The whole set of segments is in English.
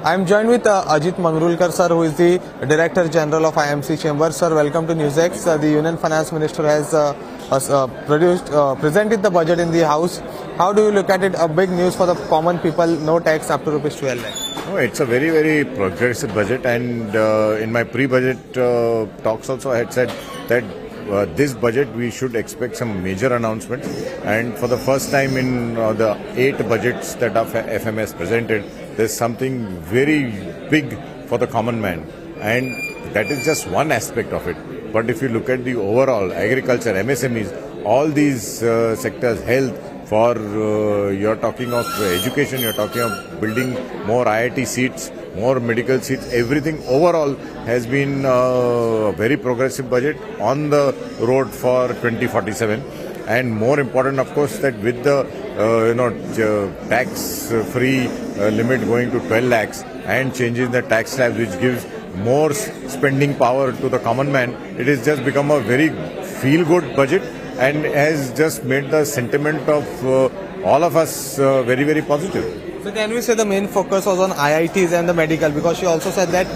I am joined with Ajit Mangrulkar sir, who is the Director General of IMC Chamber. Sir, welcome to NewsX. The Union Finance Minister has presented the budget in the House. How do you look at it? A big news for the common people, no tax up to rupees 12 lakh. No, it's a very, very progressive budget, and in my pre-budget talks also I had said that this budget we should expect some major announcements, and for the first time in the 8 budgets that FMS presented, there's something very big for the common man, and that is just one aspect of it. But if you look at the overall agriculture, MSMEs, all these sectors, health, for you're talking of education, you're talking of building more IIT seats, more medical seats, everything overall has been a very progressive budget on the road for 2047. And more important, of course, that with the tax-free limit going to 12 lakhs and changing the tax slab, which gives more spending power to the common man, it has just become a very feel-good budget and has just made the sentiment of all of us very, very positive. So can we say the main focus was on IITs and the medical, because she also said that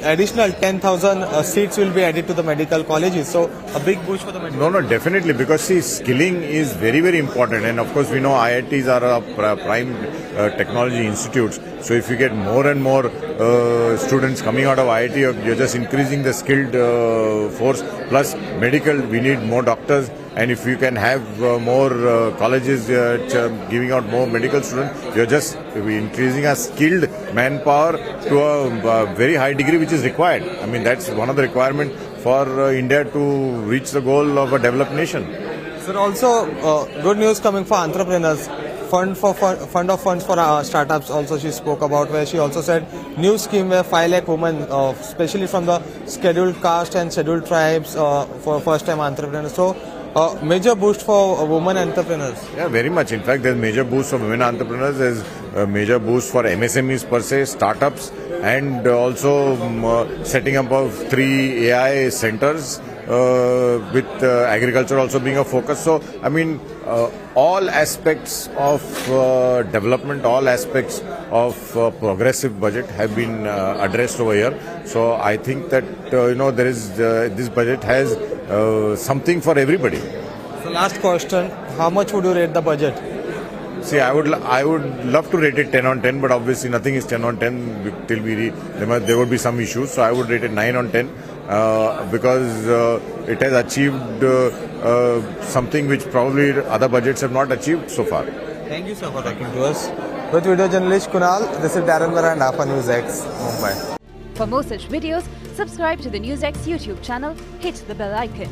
additional 10,000 seats will be added to the medical colleges. So a big push for the medical. No, definitely, because see, skilling is very, very important, and of course we know IITs are prime technology institutes. So if you get more and more students coming out of IIT, you're just increasing the skilled force. Plus medical, we need more doctors. And if you can have more colleges giving out more medical students, you're just increasing our skilled manpower to a very high degree, which is required. I mean, that's one of the requirements for India to reach the goal of a developed nation. Sir, also good news coming for entrepreneurs. Fund of funds for startups also she spoke about, where she also said new scheme where 5 lakh women, especially from the scheduled caste and scheduled tribes, for first time entrepreneurs. So major boost for women entrepreneurs. Yeah, very much. In fact, there's major boost for women entrepreneurs. There's a major boost for MSMEs per se, startups, and also setting up of 3 AI centers with agriculture also being a focus. So, I mean, all aspects of development, all aspects of progressive budget have been addressed over here. So, I think that there is this budget has something for everybody. So, last question: how much would you rate the budget? See, I would love to rate it 10 on 10, but obviously nothing is 10 on 10 till there would be some issues. So I would rate it 9 on 10 because it has achieved something which probably other budgets have not achieved so far. Thank you, sir, for talking to us. With video journalist Kunal, this is Darren Miranda for NewsX, Mumbai. For more such videos, subscribe to the NewsX YouTube channel, hit the bell icon.